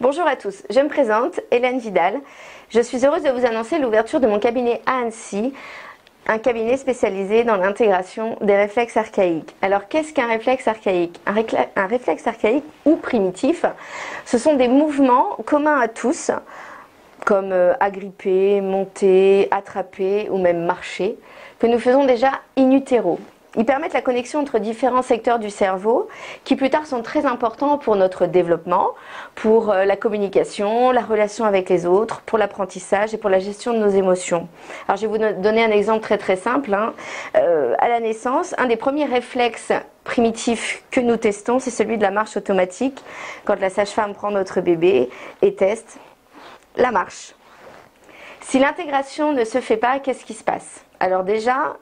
Bonjour à tous, je me présente, Hélène Vidal. Je suis heureuse de vous annoncer l'ouverture de mon cabinet à Annecy, un cabinet spécialisé dans l'intégration des réflexes archaïques. Alors qu'est-ce qu'un réflexe archaïque? Un réflexe archaïque ou primitif, ce sont des mouvements communs à tous, comme agripper, monter, attraper ou même marcher, que nous faisons déjà in utero. Ils permettent la connexion entre différents secteurs du cerveau qui plus tard sont très importants pour notre développement, pour la communication, la relation avec les autres, pour l'apprentissage et pour la gestion de nos émotions. Alors je vais vous donner un exemple très simple. À la naissance, un des premiers réflexes primitifs que nous testons, c'est celui de la marche automatique, quand la sage-femme prend notre bébé et teste la marche. Si l'intégration ne se fait pas, qu'est-ce qui se passe? Alors déjà,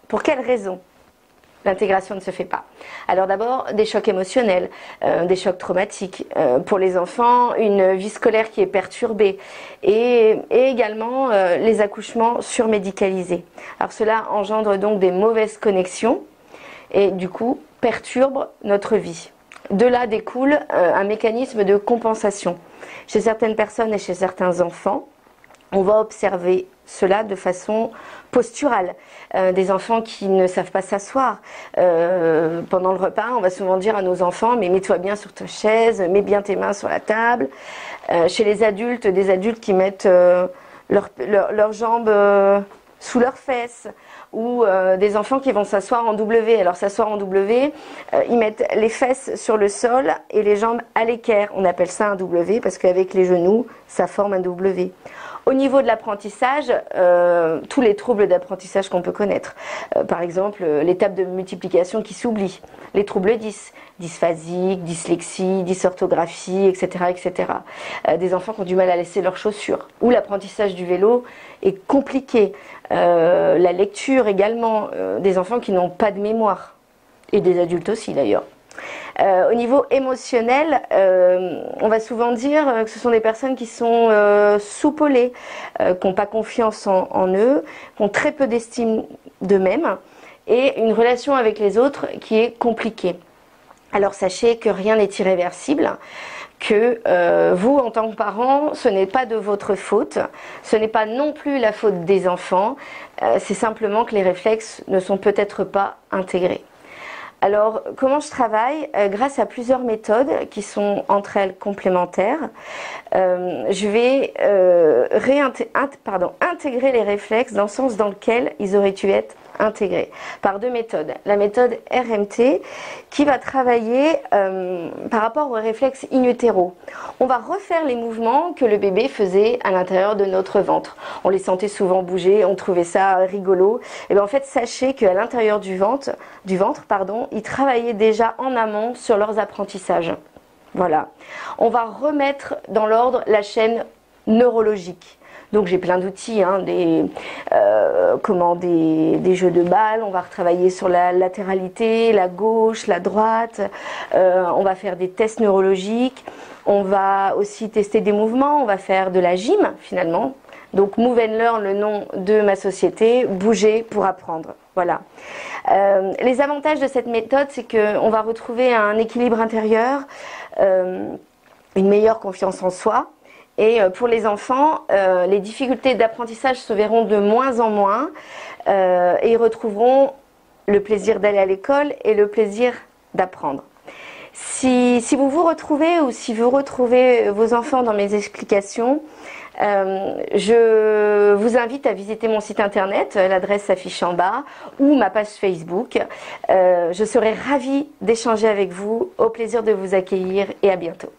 pour quelles raisons l'intégration ne se fait pas? Alors d'abord, des chocs émotionnels, des chocs traumatiques. Pour les enfants, une vie scolaire qui est perturbée et également les accouchements surmédicalisés. Alors cela engendre donc des mauvaises connexions et du coup perturbe notre vie. De là découle un mécanisme de compensation. Chez certaines personnes et chez certains enfants, on va observer cela de façon posturale. Des enfants qui ne savent pas s'asseoir. Pendant le repas, on va souvent dire à nos enfants « mais mets-toi bien sur ta chaise, mets bien tes mains sur la table ». Chez les adultes, des adultes qui mettent leurs jambes sous leurs fesses, ou des enfants qui vont s'asseoir en W. Alors s'asseoir en W, ils mettent les fesses sur le sol et les jambes à l'équerre. On appelle ça un W parce qu'avec les genoux, ça forme un W. Au niveau de l'apprentissage, tous les troubles d'apprentissage qu'on peut connaître. Par exemple, l'étape de multiplication qui s'oublie, les troubles 10, dysphasique, dyslexie, dysorthographie, etc. etc. Des enfants qui ont du mal à laisser leurs chaussures. Ou l'apprentissage du vélo est compliqué. La lecture également, des enfants qui n'ont pas de mémoire. Et des adultes aussi d'ailleurs. Au niveau émotionnel, on va souvent dire que ce sont des personnes qui sont soupolées, qui n'ont pas confiance en eux, qui ont très peu d'estime d'eux-mêmes et une relation avec les autres qui est compliquée. Alors sachez que rien n'est irréversible, que vous en tant que parents, ce n'est pas de votre faute, ce n'est pas non plus la faute des enfants, c'est simplement que les réflexes ne sont peut-être pas intégrés. Alors, comment je travaille? Grâce à plusieurs méthodes qui sont entre elles complémentaires, je vais intégrer les réflexes dans le sens dans lequel ils auraient dû être intégrés. Par deux méthodes. La méthode RMT qui va travailler par rapport aux réflexes in utero. On va refaire les mouvements que le bébé faisait à l'intérieur de notre ventre. On les sentait souvent bouger, on trouvait ça rigolo. Et bien en fait, sachez qu'à l'intérieur du ventre, ils travaillaient déjà en amont sur leurs apprentissages. Voilà. On va remettre dans l'ordre la chaîne neurologique. Donc j'ai plein d'outils, des jeux de balles, on va retravailler sur la latéralité, la gauche, la droite, on va faire des tests neurologiques, on va aussi tester des mouvements, on va faire de la gym finalement. Donc Move and Learn, le nom de ma société, bouger pour apprendre. Voilà. Les avantages de cette méthode, c'est qu'on va retrouver un équilibre intérieur, une meilleure confiance en soi. Et pour les enfants, les difficultés d'apprentissage se verront de moins en moins et ils retrouveront le plaisir d'aller à l'école et le plaisir d'apprendre. Si vous vous retrouvez ou si vous retrouvez vos enfants dans mes explications, je vous invite à visiter mon site internet, l'adresse s'affiche en bas, ou ma page Facebook. Je serai ravie d'échanger avec vous, au plaisir de vous accueillir et à bientôt.